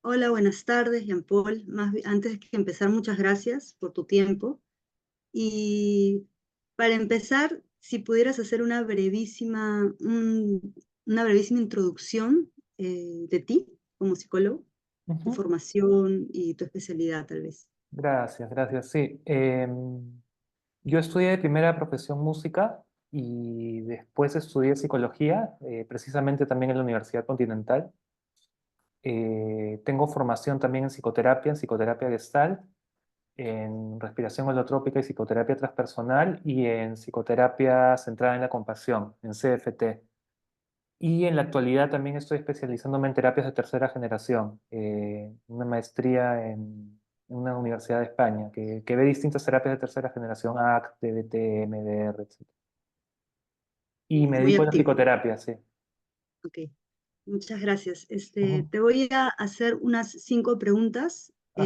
Hola, buenas tardes, Jean Paul. Antes que empezar, muchas gracias por tu tiempo. Y para empezar, si pudieras hacer una brevísima introducción de ti como psicólogo, tu Ujú. formación y tu especialidad, tal vez. Gracias, gracias. Sí, yo estudié de primera profesión música y después estudié psicología, precisamente también en la Universidad Continental. Tengo formación también en psicoterapia Gestalt, en respiración holotrópica y psicoterapia transpersonal y en psicoterapia centrada en la compasión, en CFT. Y en la actualidad también estoy especializándome en terapias de tercera generación, una maestría en una universidad de España que ve distintas terapias de tercera generación, ACT, DBT, MDR, etc. Y me Muy dedico a la activo. psicoterapia, sí. Ok, muchas gracias. Ujú. Te voy a hacer unas 5 preguntas, Ajá.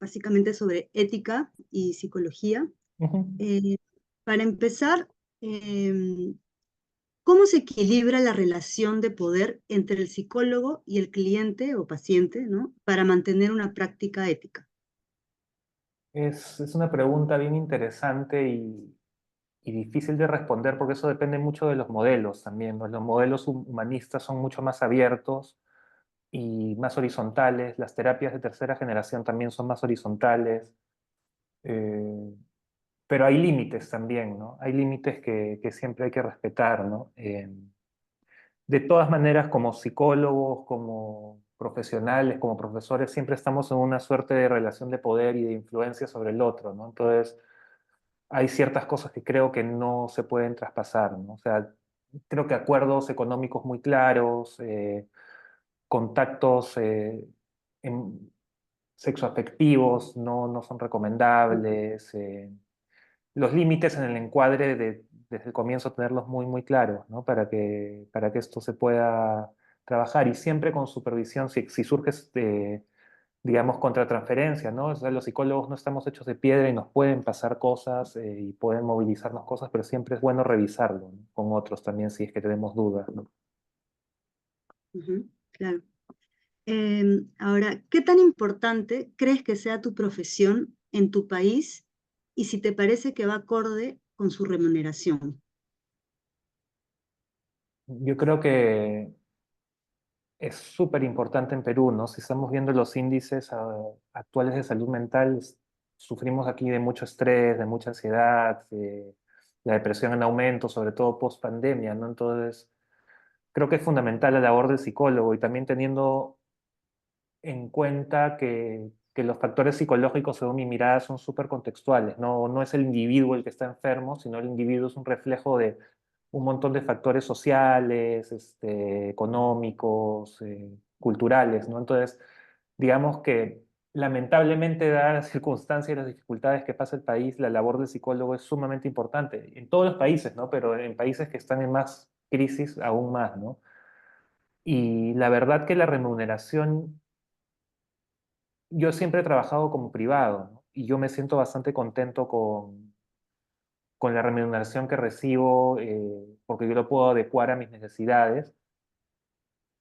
básicamente sobre ética y psicología. Ujú. Eh, para empezar, em, ¿cómo se equilibra la relación de poder entre el psicólogo y el cliente o paciente, ¿no? Para mantener una práctica ética? Es una pregunta bien interesante y difícil de responder porque eso depende mucho de los modelos también, ¿no? Los modelos humanistas son mucho más abiertos y más horizontales. Las terapias de tercera generación también son más horizontales. Eh, pero hay límites también, ¿no? Hay límites que siempre hay que respetar, ¿no? De todas maneras, como psicólogos, como profesionales, como profesores, siempre estamos en una suerte de relación de poder y de influencia sobre el otro, ¿no? Entonces, hay ciertas cosas que creo que no se pueden traspasar, ¿no? O sea, creo que acuerdos económicos muy claros, contactos en- sexoafectivos no son recomendables. Los límites en el encuadre desde el comienzo tenerlos muy, muy claros, ¿no? Para que esto se pueda trabajar y siempre con supervisión, si surge, digamos, contratransferencia, ¿no? O sea, los psicólogos no estamos hechos de piedra y nos pueden pasar cosas y pueden movilizarnos cosas, pero siempre es bueno revisarlo, ¿no? Con otros también si es que tenemos dudas, ¿no? Ujú, claro. Ahora, ¿qué tan importante crees que sea tu profesión en tu país y si te parece que va acorde con su remuneración? Yo creo que es súper importante en Perú, ¿no? Si estamos viendo los índices actuales de salud mental, sufrimos aquí de mucho estrés, de mucha ansiedad, de la depresión en aumento, sobre todo post pandemia, ¿no? Entonces, creo que es fundamental la labor del psicólogo y también teniendo en cuenta que los factores psicológicos, según mi mirada, son súper contextuales. No es el individuo el que está enfermo, sino el individuo es un reflejo de un montón de factores sociales, económicos, culturales, ¿no? Entonces, digamos que lamentablemente, dadas las circunstancias y las dificultades que pasa el país, la labor del psicólogo es sumamente importante en todos los países, ¿no? Pero en países que están en más crisis, aún más, ¿no? Y la verdad que la remuneración, yo siempre he trabajado como privado, ¿no? Y yo me siento bastante contento con la remuneración que recibo, porque yo lo puedo adecuar a mis necesidades,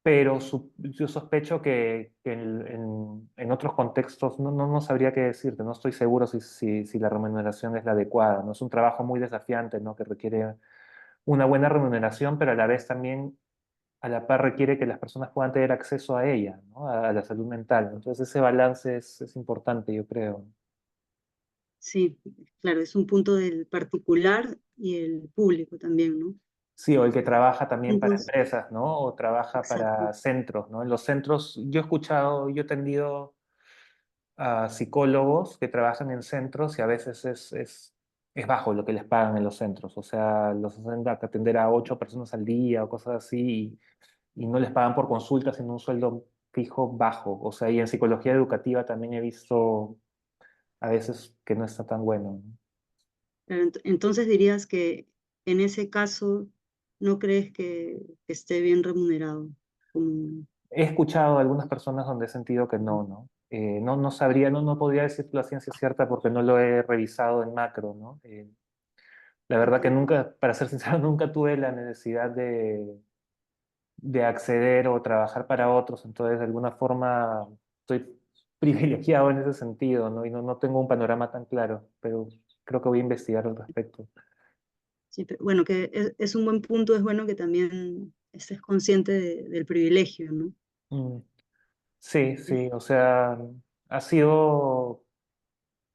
pero yo sospecho que en otros contextos no sabría qué decirte, no estoy seguro si la remuneración es la adecuada, ¿no? Es un trabajo muy desafiante, ¿no? Que requiere una buena remuneración, pero a la vez también a la par requiere que las personas puedan tener acceso a ella, ¿no? A la salud mental. Entonces ese balance es importante, yo creo. Sí, claro, es un punto del particular y el público también, ¿no? Sí, o el que trabaja también para Entonces, empresas, ¿no? O trabaja exacto. para centros, ¿no? En los centros, yo he escuchado, yo he atendido a psicólogos que trabajan en centros y a veces es bajo lo que les pagan en los centros. O sea, los hacen atender a 8 personas al día o cosas así y no les pagan por consulta, sino un sueldo fijo bajo. O sea, y en psicología educativa también he visto a veces que no está tan bueno, ¿no? Pero entonces dirías que en ese caso no crees que esté bien remunerado. Como, He escuchado a algunas personas donde he sentido que no, ¿no? No sabría, no podría decir la ciencia cierta porque no lo he revisado en macro, ¿no? La verdad que ok. nunca, para ser sincero, nunca tuve la necesidad de acceder o trabajar para otros, entonces de alguna forma estoy privilegiado en ese sentido, ¿no? Y no tengo un panorama tan claro, pero creo que voy a investigar al respecto. Sí, pero bueno, que es un buen punto, es bueno que también estés consciente del privilegio, ¿no? Mm, sí, Es- sí, o sea, ha sido,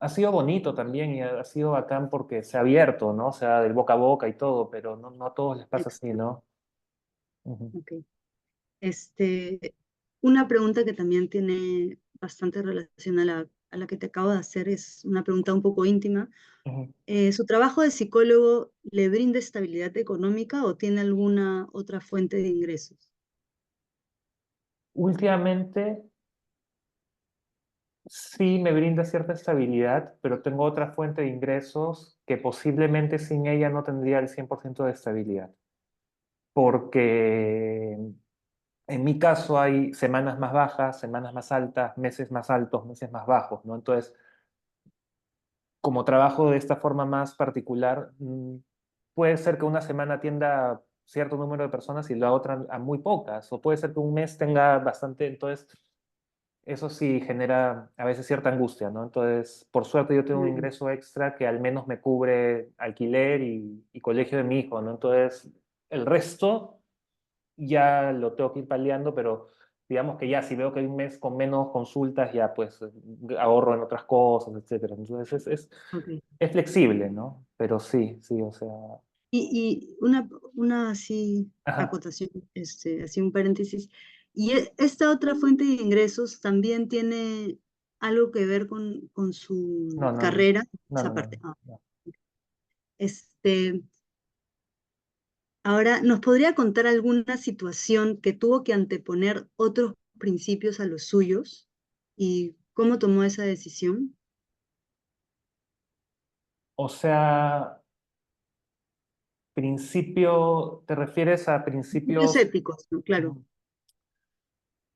ha sido bonito también y ha sido bacán porque se ha abierto, ¿no? O sea, del boca a boca y todo, pero no a todos les pasa así, Exacto, ¿no? Ujú, ok. Este, una pregunta que también tiene bastante relación a la que te acabo de hacer es una pregunta un poco íntima. ujú. ¿Su trabajo de psicólogo le brinda estabilidad económica o tiene alguna otra fuente de ingresos? Últimamente sí me brinda cierta estabilidad, pero tengo otra fuente de ingresos que posiblemente sin ella no tendría el 100% de estabilidad. Porque en mi caso hay semanas más bajas, semanas más altas, meses más altos, meses más bajos, ¿no? Entonces, como trabajo de esta forma más particular, puede ser que una semana atienda a cierto número de personas y la otra a muy pocas, o puede ser que un mes tenga bastante, entonces eso sí genera a veces cierta angustia, ¿no? Entonces, por suerte yo tengo un Mm, ingreso extra que al menos me cubre alquiler y colegio de mi hijo, ¿no? Entonces, el resto ya lo tengo que ir paliando, pero digamos que ya si veo que hay un mes con menos consultas, ya pues ahorro en otras cosas, etcétera. Entonces ok. es flexible, ¿no? Pero sí, sí, o sea, Y una así ajá, acotación, así un paréntesis. ¿Y esta otra fuente de ingresos también tiene algo que ver con no, su no, no, carrera? no, Esa no, parte. no, no. Este, ahora, ¿nos podría contar alguna situación que tuvo que anteponer otros principios a los suyos? ¿Y cómo tomó esa decisión? O sea, principio, ¿te refieres a Principios principios? éticos, ¿no? Claro. Ujú.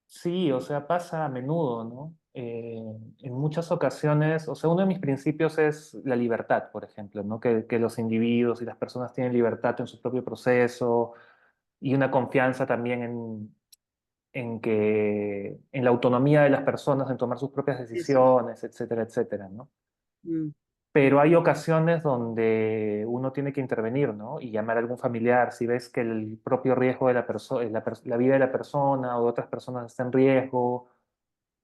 Sí, o sea, pasa a menudo, ¿no? En muchas ocasiones, o sea, uno de mis principios es la libertad, por ejemplo, ¿no? Que los individuos y las personas tienen libertad en su propio proceso y una confianza también en que, en la autonomía de las personas, en tomar sus propias Eso. decisiones, etcétera, etcétera, ¿no? Mm, Pero hay ocasiones donde uno tiene que intervenir, ¿no? Y llamar a algún familiar si ves que el propio riesgo de la persona, la vida de la persona o de otras personas está en riesgo.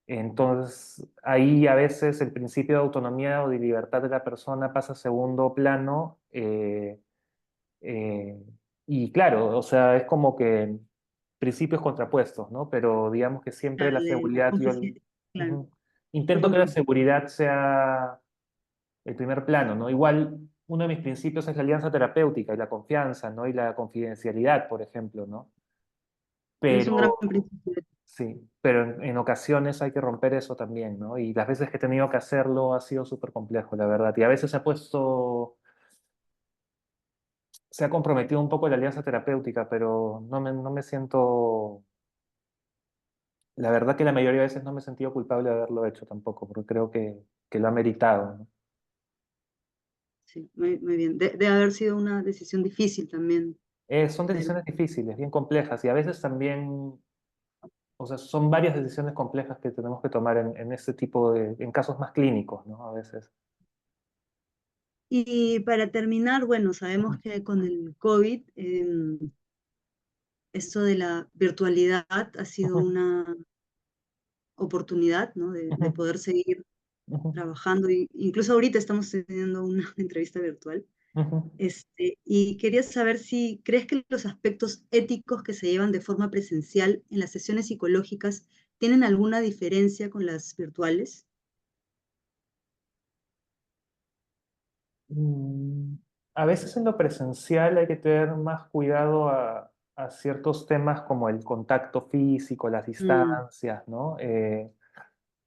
Entonces, ahí a veces el principio de autonomía o de libertad de la persona pasa a segundo plano. Eh, y claro, o sea, es como que principios contrapuestos, ¿no? Pero digamos que siempre claro, la de seguridad, claro, ujú, de intento que la compromiso. seguridad sea el primer plano, ¿no? Igual, uno de mis principios es la alianza terapéutica y la confianza, ¿no? Y la confidencialidad, por ejemplo, ¿no? Es un gran Pero principio. sí, pero en ocasiones hay que romper eso también, ¿no? Y las veces que he tenido que hacerlo ha sido súper complejo, la verdad. Y a veces se ha comprometido un poco la alianza terapéutica, pero no me siento, la verdad que la mayoría de veces no me he sentido culpable de haberlo hecho tampoco, porque creo que lo ha meritado, ¿no? Sí, muy bien. De haber sido una decisión difícil también, Son pero decisiones difíciles, bien complejas, y a veces también, o sea, son varias decisiones complejas que tenemos que tomar en este tipo en casos más clínicos, ¿no? A veces. y para terminar, bueno, sabemos que con el COVID, esto de la virtualidad ha sido Ujú, una oportunidad, ¿no? De ujú, poder seguir ujú, trabajando. Incluso ahorita estamos teniendo una entrevista virtual. ujú. Y quería saber si crees que los aspectos éticos que se llevan de forma presencial en las sesiones psicológicas tienen alguna diferencia con las virtuales. Mm, A veces en lo presencial hay que tener más cuidado a ciertos temas como el contacto físico, las Mm, distancias, ¿no?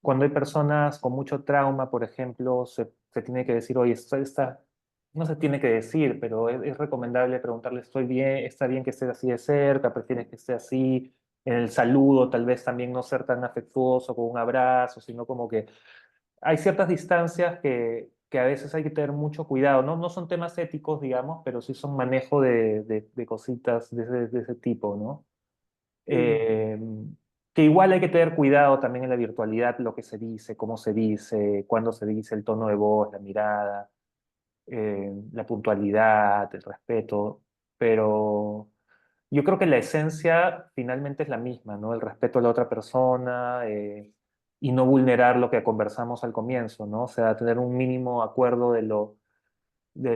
Cuando hay personas con mucho trauma, por ejemplo, se tiene que decir, oye, no se tiene que decir, pero es recomendable preguntarle, estoy bien, está bien que estés así de cerca, prefieres que esté así, en el saludo, tal vez también no ser tan afectuoso con un abrazo, sino como que hay ciertas distancias que a veces hay que tener mucho cuidado, ¿no? No son temas éticos, digamos, pero sí son manejo de cositas de ese tipo, ¿no? Mm, Eh, que igual hay que tener cuidado también en la virtualidad, lo que se dice, cómo se dice, cuándo se dice, el tono de voz, la mirada, la puntualidad, el respeto, pero yo creo que la esencia finalmente es la misma, ¿no? El respeto a la otra persona y no vulnerar lo que conversamos al comienzo, ¿no? O sea, tener un mínimo acuerdo de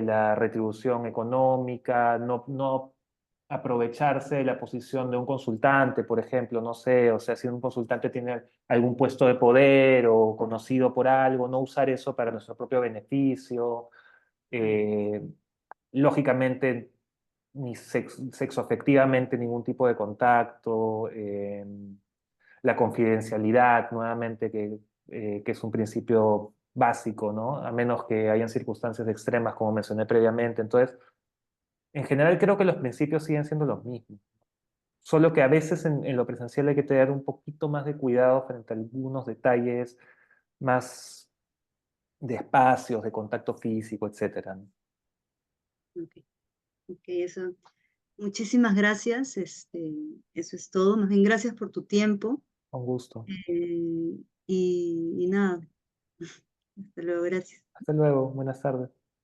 la retribución económica, no aprovecharse de la posición de un consultante, por ejemplo, no sé, o sea, si un consultante tiene algún puesto de poder o conocido por algo, no usar eso para nuestro propio beneficio. claro, Eh, lógicamente, ni sexoafectivamente ningún tipo de contacto, la confidencialidad, nuevamente, que es un principio básico, ¿no? A menos que hayan circunstancias extremas, como mencioné previamente. Entonces, en general creo que los principios siguen siendo los mismos, solo que a veces en lo presencial hay que tener un poquito más de cuidado frente a algunos detalles más de espacios, de contacto físico, etcétera, ¿no? ok, ok, eso. Muchísimas gracias, eso es todo. Más bien, gracias por tu tiempo. Con gusto. Y nada, hasta luego, gracias. Hasta luego, buenas tardes.